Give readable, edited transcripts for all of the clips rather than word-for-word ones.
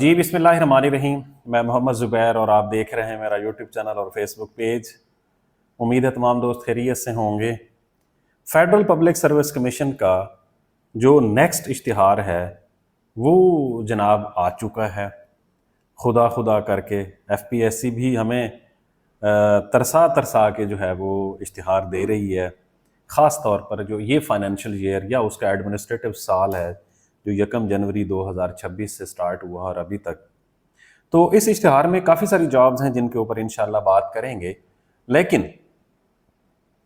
जी बिस्मिल्लाहिर्रहमानिर्रहीम। मैं मोहम्मद ज़ुबैर और आप देख रहे हैं मेरा यूट्यूब चैनल और फेसबुक पेज। उम्मीद है तमाम दोस्त खैरियत से होंगे। फेडरल पब्लिक सर्विस कमीशन का जो नेक्स्ट इश्तिहार है वो जनाब आ चुका है। खुदा खुदा करके एफपीएससी भी हमें तरसा तरसा के जो है वो इश्तिहार दे रही है। ख़ास तौर पर जो ये फाइनेंशियल ईयर या उसका एडमिनिस्ट्रेटिव साल है जो 1 जनवरी 2026 से स्टार्ट हुआ और अभी तक। तो इस इश्तिहार में काफ़ी सारी जॉब्स हैं जिनके ऊपर इंशाल्लाह बात करेंगे, लेकिन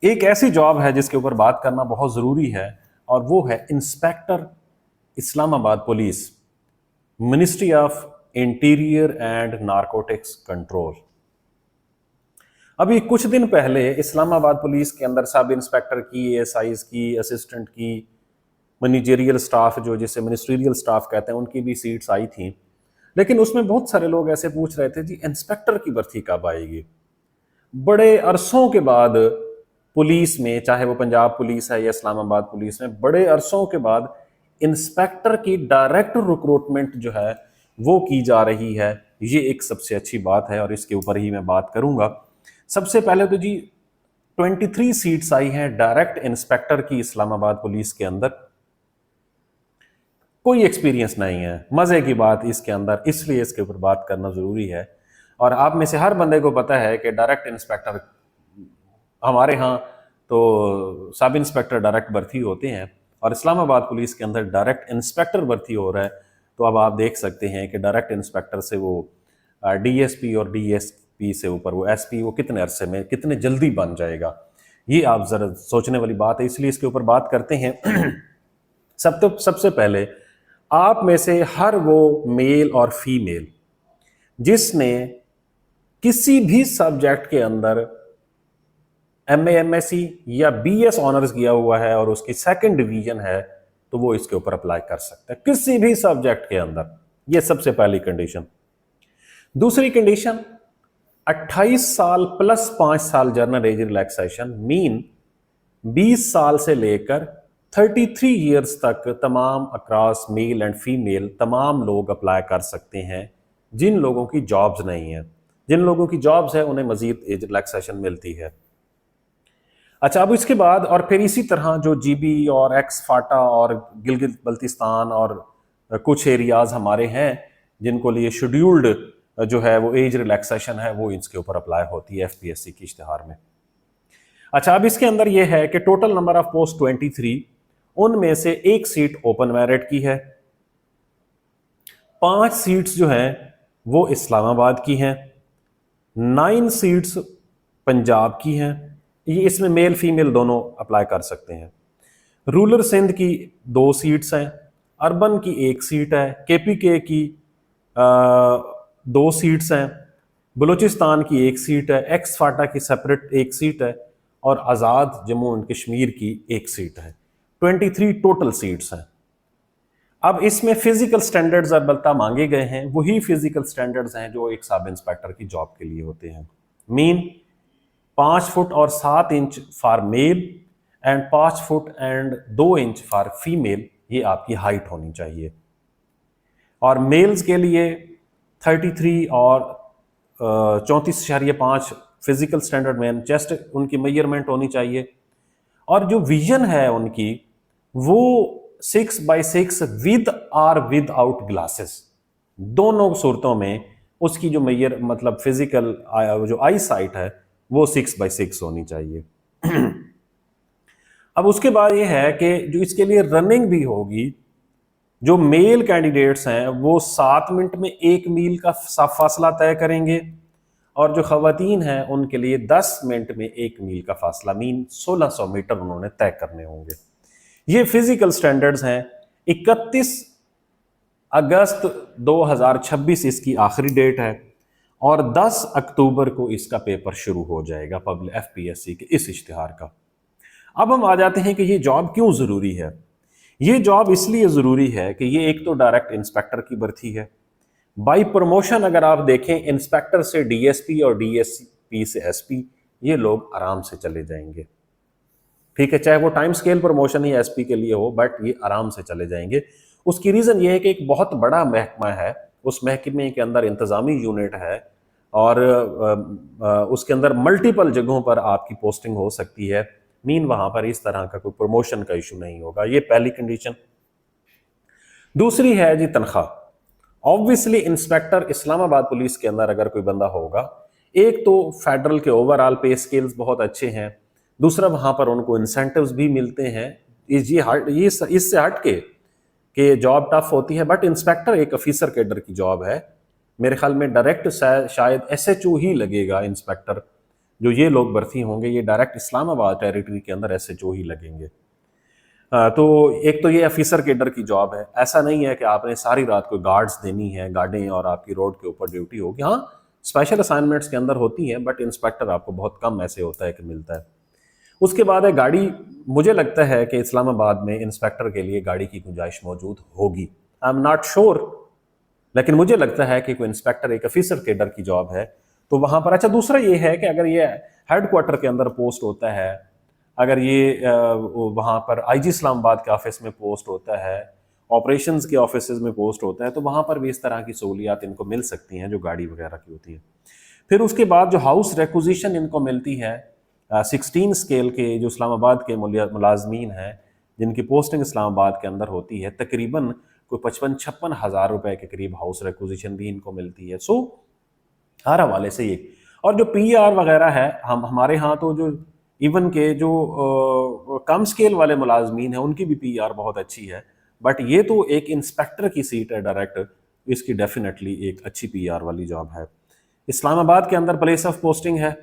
एक ऐसी जॉब है जिसके ऊपर बात करना बहुत ज़रूरी है और वो है inspector Islamabad police, ministry of interior and narcotics control. अभी कुछ दिन पहले इस्लामाबाद पुलिस के अंदर सब इंस्पेक्टर की, एएसआईज की, असिस्टेंट की, मैनेजरियल स्टाफ जो जिसे मिनिस्ट्रियल स्टाफ कहते हैं उनकी भी सीट्स आई थी। लेकिन उसमें बहुत सारे लोग ऐसे पूछ रहे थे जी इंस्पेक्टर की भर्ती कब आएगी। बड़े अरसों के बाद पुलिस में, चाहे वो पंजाब पुलिस है या इस्लामाबाद पुलिस में, बड़े अरसों के बाद इंस्पेक्टर की डायरेक्ट रिक्रूटमेंट जो है वो की जा रही है। ये एक सबसे अच्छी बात है और इसके ऊपर ही मैं बात करूंगा। सबसे पहले तो जी 23 सीट्स आई हैं डायरेक्ट इंस्पेक्टर की इस्लामाबाद पुलिस के अंदर। कोई एक्सपीरियंस नहीं है, मजे की बात इसके अंदर, इसलिए इसके ऊपर बात करना जरूरी है। और आप में से हर बंदे को पता है कि डायरेक्ट इंस्पेक्टर हमारे यहाँ तो सब इंस्पेक्टर डायरेक्ट भर्ती होते हैं और इस्लामाबाद पुलिस के अंदर डायरेक्ट इंस्पेक्टर भर्ती हो रहा है। तो अब आप देख सकते हैं कि डायरेक्ट इंस्पेक्टर से वो डीएसपी और डीएसपी से ऊपर वो एसपी वो कितने अरसे में, कितने जल्दी बन जाएगा, ये आप जरा सोचने वाली बात है। इसलिए इसके ऊपर बात करते हैं। सबसे पहले आप में से हर वो मेल और फीमेल जिसने किसी भी सब्जेक्ट के अंदर एमए, एमएससी या बीएस ऑनर्स किया हुआ है और उसकी सेकंड डिवीजन है तो वो इसके ऊपर अप्लाई कर सकता है किसी भी सब्जेक्ट के अंदर। ये सबसे पहली कंडीशन। दूसरी कंडीशन 28 साल प्लस 5 साल जर्नल एज रिलैक्सेशन, मीन 20 साल से लेकर 33 ईयर्स तक तमाम अक्रॉस मेल एंड फीमेल तमाम लोग अप्लाई कर सकते हैं जिन लोगों की जॉब्स नहीं है। जिन लोगों की जॉब्स है उन्हें मजीद एज रिलैक्सेशन मिलती है। अच्छा, अब इसके बाद और फिर इसी तरह जो जीबी और एक्स फाटा और गिलगित बल्तिस्तान और कुछ एरियाज हमारे हैं जिनको लिए शेड्यूल्ड जो है वो एज रिलैक्सेशन है वो इसके ऊपर अप्लाई होती है एफपीएससी की इश्तिहार में। अच्छा, अब इसके अंदर ये है कि टोटल नंबर ऑफ पोस्ट 23, उनमें से एक सीट ओपन मेरिट की है, 5 सीट्स जो हैं वो इस्लामाबाद की हैं, 9 सीट्स पंजाब की हैं। ये इसमें मेल फीमेल दोनों अप्लाई कर सकते हैं। रूरल सिंध की 2 सीट्स हैं, अर्बन की 1 सीट है, केपीके की 2 सीट्स हैं, बलूचिस्तान की 1 सीट है, एक्स फाटा की सेपरेट 1 सीट है और आज़ाद जम्मू एंड कश्मीर की 1 सीट है। 23 टोटल सीट्स हैं। अब इसमें फिजिकल स्टैंडर्ड्स अलबत्ता मांगे गए हैं, वही फिजिकल स्टैंडर्ड्स हैं जो एक सब इंस्पेक्टर की जॉब के लिए होते हैं। मीन 5 फुट और 7 inch for male and 5 foot and 2 inch for female, ये आपकी हाइट होनी चाहिए। और मेल्स के लिए 33 और 34.5 फिजिकल स्टैंडर्ड में चेस्ट उनकी मेजरमेंट होनी चाहिए। और जो विजन है उनकी वो 6x6 विद और विद आउट ग्लासेस, दोनों सूरतों में उसकी जो मेजर मतलब फिजिकल जो आई साइट है वो 6x6 होनी चाहिए। अब उसके बाद ये है कि जो इसके लिए रनिंग भी होगी, जो मेल कैंडिडेट्स हैं वो 7 मिनट में 1 मील का फासला तय करेंगे और जो खवातीन हैं उनके लिए 10 मिनट में 1 मील का फासला, मीन 1600 मीटर उन्होंने तय करने होंगे। ये फिजिकल स्टैंडर्ड्स हैं। 31 अगस्त 2026 इसकी आखिरी डेट है और 10 अक्टूबर को इसका पेपर शुरू हो जाएगा पब्लिक एफपीएससी के इस इश्तिहार का। अब हम आ जाते हैं कि ये जॉब क्यों ज़रूरी है। ये जॉब इसलिए ज़रूरी है कि ये एक तो डायरेक्ट इंस्पेक्टर की भर्ती है। बाई प्रमोशन अगर आप देखें, इंस्पेक्टर से डीएसपी और डीएसपी से एसपी, ये लोग आराम से चले जाएंगे। ठीक है, चाहे वो टाइम स्केल प्रमोशन ही एसपी के लिए हो, बट ये आराम से चले जाएंगे। उसकी रीज़न ये है कि एक बहुत बड़ा महकमा है उस महकमे के अंदर इंतज़ामी यूनिट है और उसके अंदर मल्टीपल जगहों पर आपकी पोस्टिंग हो सकती है। मीन वहाँ पर इस तरह का कोई प्रमोशन का इशू नहीं होगा। ये पहली कंडीशन। दूसरी है जी तनख्वाह। ऑब्वियसली इंस्पेक्टर इस्लामाबाद पुलिस के अंदर अगर कोई बंदा होगा, एक तो फेडरल के ओवरऑल पे स्केल्स बहुत अच्छे हैं, दूसरा वहाँ पर उनको इंसेंटिव्स भी मिलते हैं। ये इससे हट के कि जॉब टफ होती है, बट इंस्पेक्टर एक ऑफिसर कैडर की जॉब है। मेरे ख्याल में डायरेक्ट शायद SHO ही लगेगा इंस्पेक्टर। जो ये लोग भर्ती होंगे ये डायरेक्ट इस्लामाबाद टेरिटरी के अंदर SHO ही लगेंगे। तो एक तो ये ऑफिसर कैडर की जॉब है। ऐसा नहीं है कि आपने सारी रात को गार्ड्स देनी है, गार्डें, और आपकी रोड के ऊपर ड्यूटी होगी। हाँ, स्पेशल असाइनमेंट्स के अंदर होती है, बट इंस्पेक्टर आपको बहुत कम ऐसे होता है कि मिलता है। उसके बाद है गाड़ी। मुझे लगता है कि इस्लामाबाद में इंस्पेक्टर के लिए गाड़ी की गुंजाइश मौजूद होगी। आई एम नॉट श्योर, लेकिन मुझे लगता है कि कोई इंस्पेक्टर एक ऑफिसर कैडर की जॉब है तो वहां पर। अच्छा, दूसरा ये है कि अगर ये हेडक्वार्टर के अंदर पोस्ट होता है, अगर ये वहां पर IG इस्लामाबाद के ऑफिस में पोस्ट होता है, ऑपरेशंस के ऑफिस में पोस्ट होता है, तो वहां पर भी इस तरह की सहूलियात इनको मिल सकती हैं जो गाड़ी वगैरह की होती है। फिर उसके बाद जो हाउस रिक्विजिशन इनको मिलती है 16 स्केल के, जो इस्लामाबाद के मुलाजमीन हैं जिनकी पोस्टिंग इस्लामाबाद के अंदर होती है, तकरीबन कोई 55-56 हज़ार रुपए के करीब हाउस रिक्विजिशन भी इनको मिलती है। सो हर हवाले से ये। और जो PR वगैरह है, हमारे यहाँ तो जो इवन के जो कम स्केल वाले मुलाजमीन हैं उनकी भी PR बहुत अच्छी है, बट ये तो एक इंस्पेक्टर की सीट है डायरेक्ट, इसकी डेफिनेटली एक अच्छी PR वाली जॉब है। इस्लामाबाद के अंदर प्लेस ऑफ पोस्टिंग है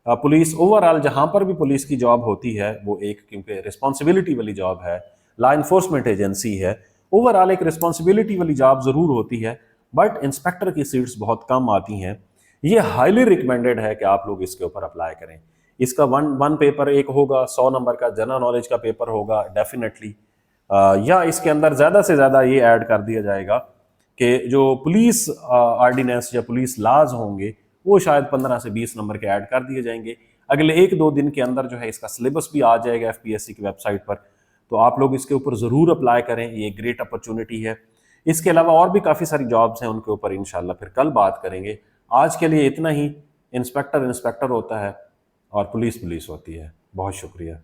पुलिस। ओवरऑल जहाँ पर भी पुलिस की जॉब होती है वो एक, क्योंकि रिस्पॉन्सिबिलिटी वाली जॉब है, लॉ इन्फोर्समेंट एजेंसी है, ओवरऑल एक रिस्पॉन्सिबिलिटी वाली जॉब ज़रूर होती है, बट इंस्पेक्टर की सीट्स बहुत कम आती हैं। ये हाईली रिकमेंडेड है कि आप लोग इसके ऊपर अप्लाई करें। इसका वन पेपर एक होगा, 100 नंबर का जनरल नॉलेज का पेपर होगा डेफिनेटली, या इसके अंदर ज़्यादा से ज़्यादा ये ऐड कर दिया जाएगा कि जो पुलिस ऑर्डिनेंस या पुलिस लाज होंगे वो शायद 15 से 20 नंबर के ऐड कर दिए जाएंगे। अगले 1-2 दिन के अंदर जो है इसका सिलेबस भी आ जाएगा FPSC की वेबसाइट पर, तो आप लोग इसके ऊपर ज़रूर अप्लाई करें। ये ग्रेट अपॉर्चुनिटी है। इसके अलावा और भी काफ़ी सारी जॉब्स हैं, उनके ऊपर इंशाल्लाह फिर कल बात करेंगे। आज के लिए इतना ही। इंस्पेक्टर इंस्पेक्टर होता है और पुलिस पुलिस होती है। बहुत शुक्रिया।